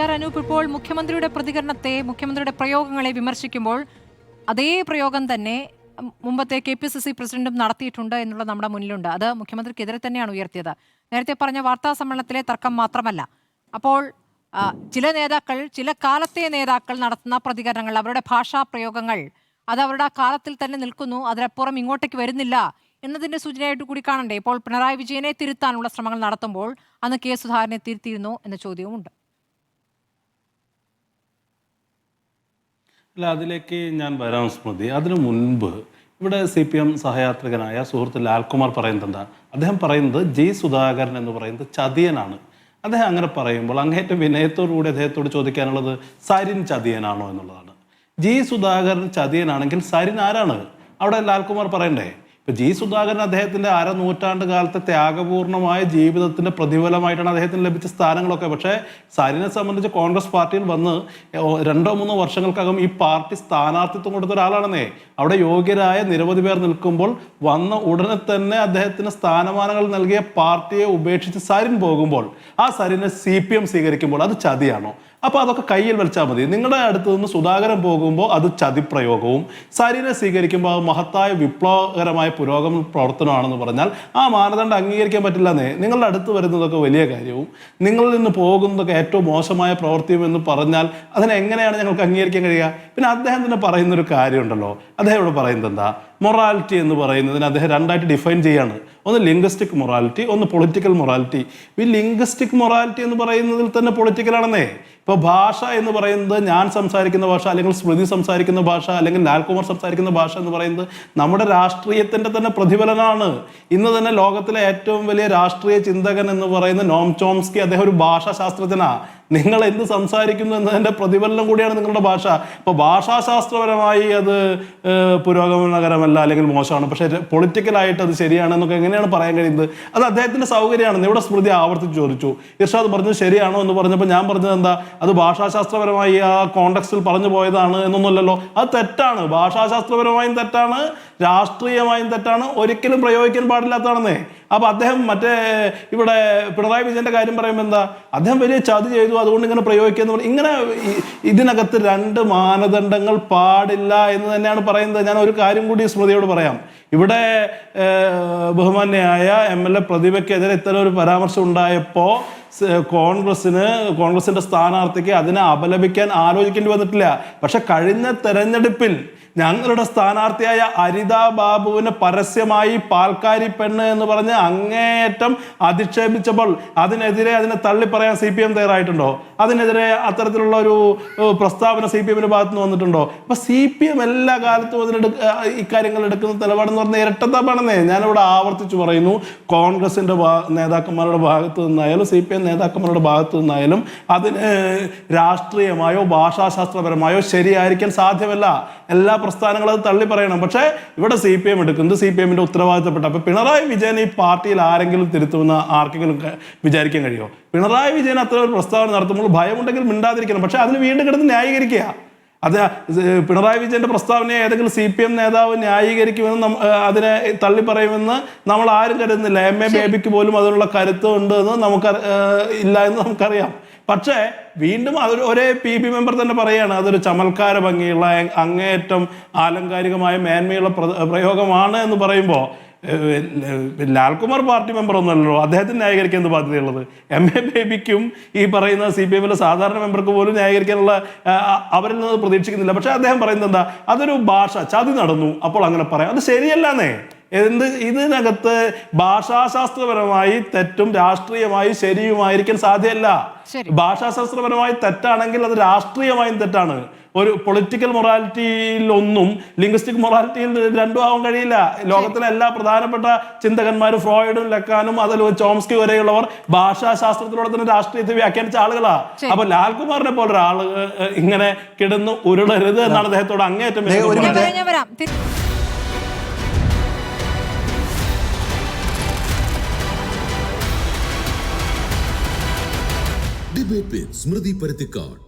അനൂപ് ഇപ്പോൾ മുഖ്യമന്ത്രിയുടെ പ്രതികരണത്തെ മുഖ്യമന്ത്രിയുടെ പ്രയോഗങ്ങളെ വിമർശിക്കുമ്പോൾ അതേ പ്രയോഗം തന്നെ മുമ്പത്തെ KPCC പ്രസിഡന്റും നടത്തിയിട്ടുണ്ട് എന്നുള്ളത് നമ്മുടെ മുന്നിലുണ്ട്. അത് മുഖ്യമന്ത്രിക്കെതിരെ തന്നെയാണ് ഉയർത്തിയത്. നേരത്തെ പറഞ്ഞ വാർത്താ സമ്മേളനത്തിലെ തർക്കം മാത്രമല്ല. അപ്പോൾ ചില നേതാക്കൾ, ചില കാലത്തെ നേതാക്കൾ നടത്തുന്ന പ്രതികരണങ്ങൾ, അവരുടെ ഭാഷാ പ്രയോഗങ്ങൾ അത് അവരുടെ ആ കാലത്തിൽ തന്നെ നിൽക്കുന്നു, അതിനപ്പുറം ഇങ്ങോട്ടേക്ക് വരുന്നില്ല എന്നതിന്റെ സൂചനയായിട്ട് കൂടി കാണണ്ടേ? ഇപ്പോൾ പിണറായി വിജയനെ തിരുത്താനുള്ള ശ്രമങ്ങൾ നടത്തുമ്പോൾ അന്ന് കെ സുധാകരനെ തിരുത്തിയിരുന്നു എന്ന ചോദ്യവുമുണ്ട്. അല്ല, അതിലേക്ക് ഞാൻ വരാം സ്മൃതി. അതിനു മുൻപ് ഇവിടെ CPM സഹയാത്രികനായ സുഹൃത്ത് ലാൽകുമാർ പറയുന്നത് എന്താ? അദ്ദേഹം പറയുന്നത് G സുധാകരൻ എന്ന് പറയുന്നത് ചതിയനാണ്. അദ്ദേഹം അങ്ങനെ പറയുമ്പോൾ അങ്ങേറ്റം വിനയത്തോടുകൂടി അദ്ദേഹത്തോട് ചോദിക്കാനുള്ളത് സരിൻ ചതിയനാണോ എന്നുള്ളതാണ്. G സുധാകരൻ ചതിയനാണെങ്കിൽ സരിൻ ആരാണ്? അവിടെ ലാൽകുമാർ പറയണ്ടേ? ഇപ്പൊ G സുധാകരൻ അദ്ദേഹത്തിന്റെ അരനൂറ്റാണ്ട് കാലത്തെ ത്യാഗപൂർണമായ ജീവിതത്തിന്റെ പ്രതിഫലമായിട്ടാണ് അദ്ദേഹത്തിന് ലഭിച്ച സ്ഥാനങ്ങളൊക്കെ. പക്ഷേ സരിനെ സംബന്ധിച്ച് കോൺഗ്രസ് പാർട്ടിയിൽ വന്ന് 2-3 വർഷങ്ങൾക്കകം ഈ പാർട്ടി സ്ഥാനാർത്ഥിത്വം കൊടുത്ത ഒരാളാണെന്നേ. അവിടെ യോഗ്യരായ നിരവധി പേർ നിൽക്കുമ്പോൾ വന്ന ഉടനെ തന്നെ അദ്ദേഹത്തിന് സ്ഥാനമാനങ്ങൾ നൽകിയ പാർട്ടിയെ ഉപേക്ഷിച്ച് സരിൻ പോകുമ്പോൾ ആ സരിനെ CPM സ്വീകരിക്കുമ്പോൾ അത് ചതിയാണോ? അപ്പോൾ അതൊക്കെ കയ്യിൽ വലിച്ചാൽ മതി. നിങ്ങളുടെ അടുത്ത് നിന്ന് സുധാകരൻ പോകുമ്പോൾ അത് ചതിപ്രയോഗവും, സരിനെ സ്വീകരിക്കുമ്പോൾ അത് മഹത്തായ വിപ്ലവകരമായ പുരോഗമന പ്രവർത്തനമാണെന്ന് പറഞ്ഞാൽ ആ മാനദണ്ഡം അംഗീകരിക്കാൻ പറ്റില്ലെന്നേ. നിങ്ങളുടെ അടുത്ത് വരുന്നതൊക്കെ വലിയ കാര്യവും നിങ്ങളിൽ നിന്ന് പോകുന്നതൊക്കെ ഏറ്റവും മോശമായ പ്രവൃത്തിയും എന്ന് പറഞ്ഞാൽ അതിനെങ്ങനെയാണ് ഞങ്ങൾക്ക് അംഗീകരിക്കാൻ കഴിയുക? പിന്നെ അദ്ദേഹം തന്നെ പറയുന്നൊരു കാര്യമുണ്ടല്ലോ. അദ്ദേഹം ഇവിടെ പറയുന്നത് എന്താ? മൊറാലിറ്റി എന്ന് പറയുന്നതിന് അദ്ദേഹം രണ്ടായിട്ട് ഡിഫൈൻ ചെയ്യാണ്. ഒന്ന് ലിംഗ്വിസ്റ്റിക് മൊറാലിറ്റി, ഒന്ന് പൊളിറ്റിക്കൽ മൊറാലിറ്റി. ഈ ലിംഗ്വിസ്റ്റിക് മൊറാലിറ്റി എന്ന് പറയുന്നതിൽ തന്നെ പൊളിറ്റിക്കലാണെന്നേ. ഇപ്പോൾ ഭാഷ എന്ന് പറയുന്നത് ഞാൻ സംസാരിക്കുന്ന ഭാഷ, അല്ലെങ്കിൽ സ്മൃതി സംസാരിക്കുന്ന ഭാഷ, അല്ലെങ്കിൽ ലാൽകുമാർ സംസാരിക്കുന്ന ഭാഷ എന്ന് പറയുന്നത് നമ്മുടെ രാഷ്ട്രീയത്തിൻ്റെ തന്നെ പ്രതിഫലനമാണ്. ഇന്ന് തന്നെ ലോകത്തിലെ ഏറ്റവും വലിയ രാഷ്ട്രീയ ചിന്തകൻ എന്ന് പറയുന്ന നോം ചോംസ്കി, അദ്ദേഹം ഒരു ഭാഷാശാസ്ത്രജ്ഞനാണ്. നിങ്ങൾ എന്ത് സംസാരിക്കുന്നു എന്നതിൻ്റെ പ്രതിഫലനം കൂടിയാണ് നിങ്ങളുടെ ഭാഷ. ഇപ്പോൾ ഭാഷാശാസ്ത്രപരമായി അത് പുരോഗമനകരമല്ല അല്ലെങ്കിൽ മോശമാണ്, പക്ഷേ പൊളിറ്റിക്കലായിട്ട് അത് ശരിയാണെന്നൊക്കെ എങ്ങനെയാണ് പറയാൻ കഴിയുന്നത്? അത് അദ്ദേഹത്തിൻ്റെ സൗകര്യമാണെന്ന് ഇവിടെ സ്മൃതി ആവർത്തിച്ച് ചോദിച്ചു. ഇർഷാദ് പറഞ്ഞത് ശരിയാണോ എന്ന് പറഞ്ഞപ്പോൾ ഞാൻ പറഞ്ഞത് എന്താ? അത് ഭാഷാശാസ്ത്രപരമായി ആ കോണ്ടെക്സ്റ്റിൽ പറഞ്ഞു പോയതാണ് എന്നൊന്നുമല്ലല്ലോ. അത് തെറ്റാണ്. ഭാഷാശാസ്ത്രപരമായും തെറ്റാണ്, രാഷ്ട്രീയമായും തെറ്റാണ്, ഒരിക്കലും പ്രയോഗിക്കാൻ പാടില്ലാത്തതാണെന്നേ. അപ്പോൾ അദ്ദേഹം ഇവിടെ പിണറായി വിജയൻ്റെ കാര്യം പറയുമ്പോൾ എന്താ? അദ്ദേഹം വലിയ ചതി ചെയ്തു, അതുകൊണ്ട് ഇങ്ങനെ പ്രയോഗിക്കുക. ഇങ്ങനെ ഇതിനകത്ത് 2 മാനദണ്ഡങ്ങൾ പാടില്ല എന്ന് തന്നെയാണ് പറയുന്നത്. ഞാൻ ഒരു കാര്യം കൂടി സ്മൃതിയോട് പറയാം. ഇവിടെ ബഹുമാന്യയായ MLA പ്രതിഭയ്ക്കെതിരെ ഇത്തരം ഒരു പരാമർശം ഉണ്ടായപ്പോൾ കോൺഗ്രസിന്റെ സ്ഥാനാർത്ഥിക്ക് അതിനെ അപലപിക്കാൻ ആലോചിക്കേണ്ടി വന്നിട്ടില്ല. പക്ഷെ കഴിഞ്ഞ തെരഞ്ഞെടുപ്പിൽ ഞങ്ങളുടെ സ്ഥാനാർത്ഥിയായ അരിത ബാബുവിനെ പരസ്യമായി പാൽക്കാരി പെണ്ണ് എന്ന് പറഞ്ഞ് അങ്ങേയറ്റം അധിക്ഷേപിച്ചപ്പോൾ അതിനെ തള്ളി പറയാൻ CPM തയ്യാറായിട്ടുണ്ടോ? അതിനെതിരെ അത്തരത്തിലുള്ള ഒരു പ്രസ്താവന CPMന്റെ ഭാഗത്ത് നിന്ന് വന്നിട്ടുണ്ടോ? അപ്പൊ CPM എല്ലാ കാലത്തും ഇക്കാര്യങ്ങൾ എടുക്കുന്ന നിലപാടെന്ന് പറഞ്ഞാൽ ഇരട്ടത്താപ്പാണെന്നേ. ഞാനിവിടെ ആവർത്തിച്ചു പറയുന്നു. കോൺഗ്രസിന്റെ നേതാക്കന്മാരുടെ ഭാഗത്ത് നിന്നായാലും CPM നേതാക്കന്മാരുടെ ഭാഗത്ത് നിന്നായാലും അതിന് രാഷ്ട്രീയമായോ ഭാഷാശാസ്ത്രപരമായോ ശരിയായിരിക്കാൻ സാധ്യമല്ല. എല്ലാ പ്രസ്ഥാനങ്ങളും അത് തള്ളി പറയണം. പക്ഷേ ഇവിടെ CPM എടുക്കുന്നത് CPMന്റെ ഉത്തരവാദിത്തപ്പെട്ട. അപ്പൊ പിണറായി വിജയൻ ഈ പാർട്ടിയിൽ ആരെങ്കിലും തിരുത്തുമെന്ന് ആർക്കെങ്കിലും വിചാരിക്കാൻ കഴിയുമോ? പിണറായി വിജയൻ അത്ര ഒരു പ്രസ്താവന നടത്തുമ്പോൾ ഭയമുണ്ടെങ്കിൽ മിണ്ടാതിരിക്കണം. പക്ഷെ അതിന് വീണ്ടും കിടന്ന് ന്യായീകരിക്കുക. അത് പിണറായി വിജയന്റെ പ്രസ്താവനയെ ഏതെങ്കിലും CPM നേതാവ് ന്യായീകരിക്കുമെന്ന് അതിനെ തള്ളി പറയുമെന്ന് നമ്മൾ ആരും കരുതുന്നില്ല. MA ബേബിക്ക് പോലും അതിനുള്ള കരുത്ത് ഉണ്ട് എന്ന് ഇല്ല എന്ന് നമുക്കറിയാം. പക്ഷേ വീണ്ടും ഒരേ PB മെമ്പർ തന്നെ പറയുകയാണ് അതൊരു ചമൽക്കാര ഭംഗിയുള്ള അങ്ങേയറ്റം ആലങ്കാരികമായ മേന്മയുള്ള പ്രയോഗമാണ് എന്ന് പറയുമ്പോൾ ലാൽകുമാർ പാർട്ടി മെമ്പർ ഒന്നുമല്ലോ, അദ്ദേഹത്തിന് ന്യായീകരിക്കാൻ എന്ത് ബാധ്യതയുള്ളത്? MA ബേബിക്കും ഈ പറയുന്ന CPMലെ സാധാരണ മെമ്പർക്ക് പോലും ന്യായീകരിക്കാനുള്ള അവരിൽ നിന്ന് പ്രതീക്ഷിക്കുന്നില്ല. പക്ഷെ അദ്ദേഹം പറയുന്നത് എന്താ? അതൊരു ഭാഷ ചതി നടന്നു, അപ്പോൾ അങ്ങനെ പറയാം. അത് ശരിയല്ലാന്നേ. ഇതിനകത്ത് ഭാഷാശാസ്ത്രപരമായി തെറ്റും രാഷ്ട്രീയമായി ശരിയുമായിരിക്കാൻ സാധ്യമല്ല. ഭാഷാശാസ്ത്രപരമായി തെറ്റാണെങ്കിൽ അത് രാഷ്ട്രീയമായും തെറ്റാണ്. ഒരു പൊളിറ്റിക്കൽ മൊറാലിറ്റിയിലൊന്നും ലിംഗ്വിസ്റ്റിക് മൊറാലിറ്റിയിൽ രണ്ടും ആവാൻ കഴിയില്ല. ലോകത്തിലെ എല്ലാ പ്രധാനപ്പെട്ട ചിന്തകന്മാരും ഫ്രോയിഡും ലക്കാനും അതിൽ ചോംസ്കി വരെയുള്ളവർ ഭാഷാശാസ്ത്രത്തിലൂടെ തന്നെ രാഷ്ട്രീയത്തെ വ്യാഖ്യാനിച്ച ആളുകളാ. അപ്പൊ ലാൽകുമാറിനെ പോലെ ഒരാൾ ഇങ്ങനെ കിടന്ന് ഉരുളരുത് എന്നാണ് അദ്ദേഹത്തോട് അങ്ങേയറ്റം. Debate with Smriti Parathikkad.